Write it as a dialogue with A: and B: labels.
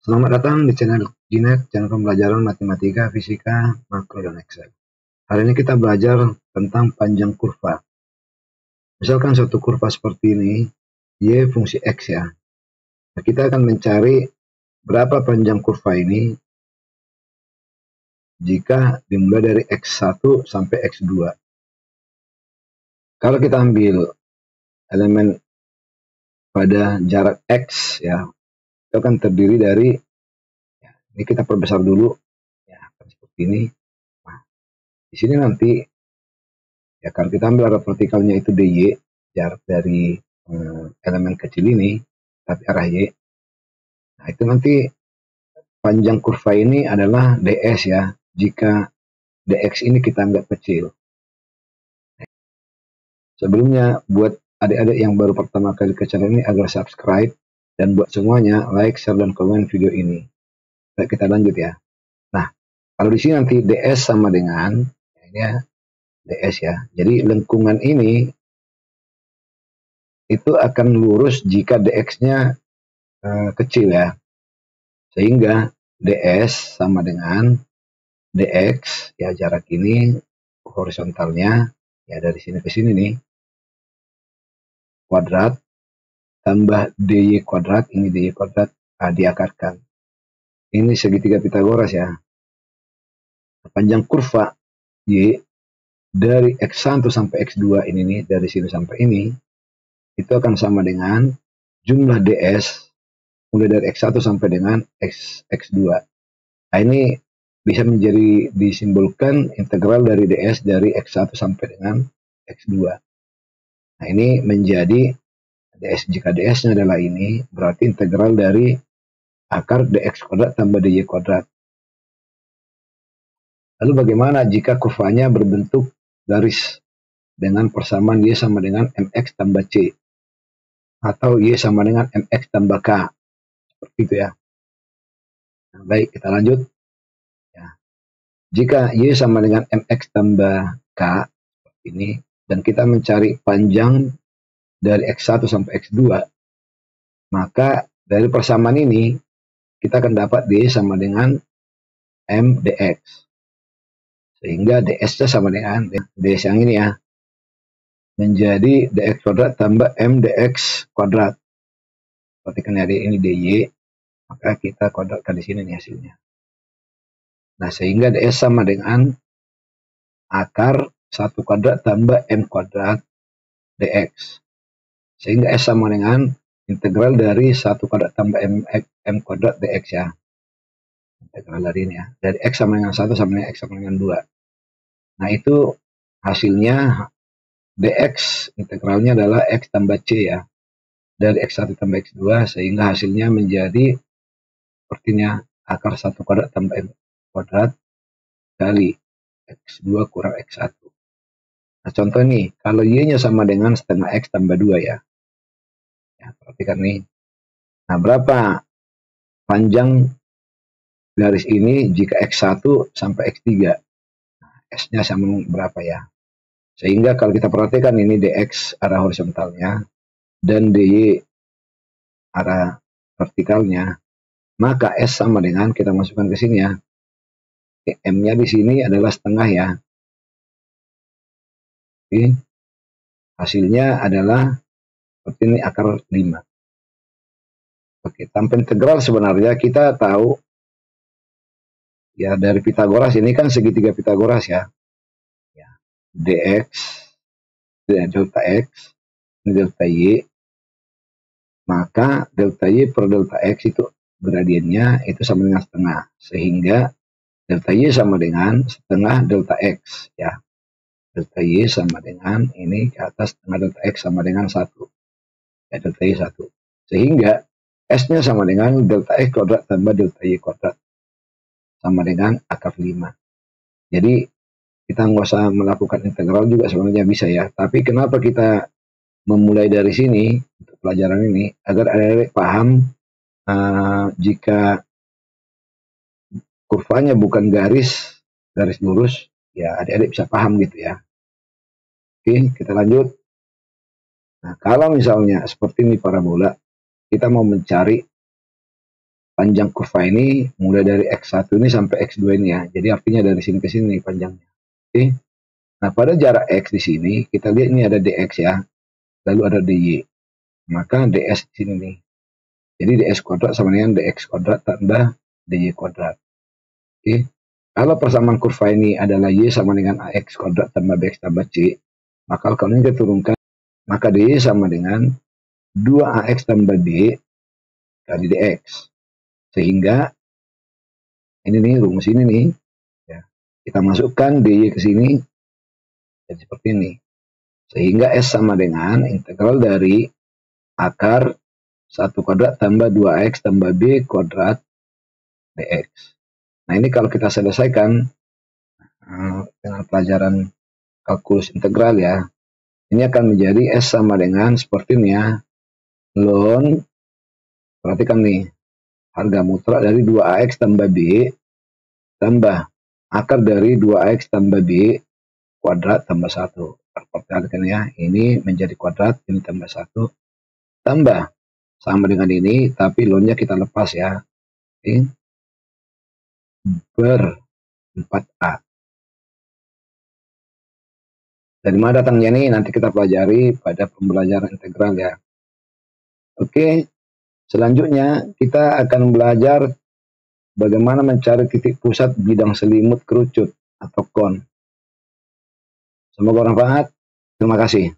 A: Selamat datang di channel GINET, channel pembelajaran matematika, fisika, makro, dan Excel. Hari ini kita belajar tentang panjang kurva. Misalkan suatu kurva seperti ini, Y fungsi X ya. Nah, kita akan mencari berapa panjang kurva ini jika dimulai dari X1 sampai X2. Kalau kita ambil elemen pada jarak X ya, itu akan terdiri dari, ini kita perbesar dulu, ya seperti ini. Nah, di sini nanti ya kalau kita ambil arah vertikalnya itu dy, jarak dari elemen kecil ini tapi arah y. Nah, itu nanti panjang kurva ini adalah ds ya, jika dx ini kita anggap kecil. Sebelumnya buat adik-adik yang baru pertama kali ke channel ini agar subscribe, dan buat semuanya like, share, dan komen video ini. Baik, kita lanjut ya. Nah, kalau di sini nanti ds sama dengan ini ya, ds ya. Jadi lengkungan ini itu akan lurus jika dx-nya kecil ya, sehingga ds sama dengan dx ya, jarak ini horizontalnya ya dari sini ke sini nih, kuadrat tambah dy kuadrat, ini dy kuadrat diakarkan. Ini segitiga Pitagoras ya. Panjang kurva y dari x1 sampai x2 ini nih, dari sini sampai ini, itu akan sama dengan jumlah ds mulai dari x1 sampai dengan x2. Nah, ini bisa menjadi disimbolkan integral dari ds dari x1 sampai dengan x2. Nah, ini menjadi ds, jika ds-nya adalah ini, berarti integral dari akar dx kuadrat tambah dy kuadrat. Lalu bagaimana jika kurvanya berbentuk garis dengan persamaan y sama dengan mx tambah c, atau y sama dengan mx tambah k, seperti itu ya. Nah, baik, kita lanjut ya. Jika y sama dengan mx tambah k seperti ini, dan kita mencari panjang dari x1 sampai x2, maka dari persamaan ini kita akan dapat dy sama dengan m dx, sehingga ds-nya sama dengan ds yang ini ya, menjadi dx kuadrat tambah m dx kuadrat. Perhatikan ya, ini dy, maka kita kuadratkan di sini nih hasilnya. Nah, sehingga ds sama dengan akar 1 kuadrat tambah m kuadrat dx, sehingga s sama dengan integral dari 1 kuadrat tambah m kuadrat dx ya. Integral dari ini ya, dari x sama dengan 1 sama dengan x sama dengan 2. Nah, itu hasilnya dx integralnya adalah x tambah c ya, dari x1 tambah x2, sehingga hasilnya menjadi sepertinya akar 1 kuadrat tambah m kuadrat kali x2 kurang x1. Nah, contoh nih, kalau y-nya sama dengan setengah x tambah 2 ya. Ya, perhatikan nih. Nah, berapa panjang garis ini jika x1 sampai x3? Nah, s-nya sama berapa ya? Sehingga kalau kita perhatikan ini dx arah horizontalnya dan dy arah vertikalnya, maka s sama dengan, kita masukkan ke sini ya, m-nya di sini adalah setengah ya. Oke. Hasilnya adalah seperti ini, akar 5. Oke, tanpa integral sebenarnya kita tahu ya, dari Pitagoras ini kan segitiga Pitagoras ya. Ya, dx delta x ini delta y, maka delta y per delta x itu gradiennya itu sama dengan setengah, sehingga delta y sama dengan setengah delta x ya. Delta y sama dengan ini ke atas setengah delta x sama dengan 1 ya, delta y 1, sehingga s-nya sama dengan delta x kuadrat tambah delta y kuadrat sama dengan akar 5. Jadi kita nggak usah melakukan integral juga sebenarnya bisa ya, tapi kenapa kita memulai dari sini untuk pelajaran ini, agar adik-adik paham jika kurvanya bukan garis lurus ya, adik-adik bisa paham gitu ya. Oke, kita lanjut. Nah, kalau misalnya seperti ini parabola, kita mau mencari panjang kurva ini mulai dari X1 ini sampai X2 ini ya. Jadi artinya dari sini ke sini panjangnya. Oke. Nah, pada jarak X di sini, kita lihat ini ada dx ya. Lalu ada dy. Maka ds di sini nih. Jadi ds kuadrat sama dengan dx kuadrat tambah dy kuadrat. Oke. Kalau persamaan kurva ini adalah y sama dengan ax kuadrat tambah bx tambah c, maka kalau ini kita turunkan, maka dy sama dengan 2ax tambah b kali dx. Sehingga ini nih rumus ini nih, ya, kita masukkan dy ke sini, jadi seperti ini. Sehingga s sama dengan integral dari akar 1 kuadrat tambah 2x tambah b kuadrat dx. Nah, ini kalau kita selesaikan dengan pelajaran kalkulus integral ya, ini akan menjadi S sama dengan seperti ini ya. Ln, perhatikan nih, harga mutlak dari 2ax tambah b tambah akar dari 2x tambah b kuadrat tambah 1. Perhatikan ya, ini menjadi kuadrat, ini tambah 1, tambah sama dengan ini, tapi ln-nya kita lepas ya. Oke. Ber 4a. Dari mana datangnya nih? Nanti kita pelajari pada pembelajaran integral ya. Oke, selanjutnya kita akan belajar bagaimana mencari titik pusat bidang selimut kerucut atau kon. Semoga bermanfaat. Terima kasih.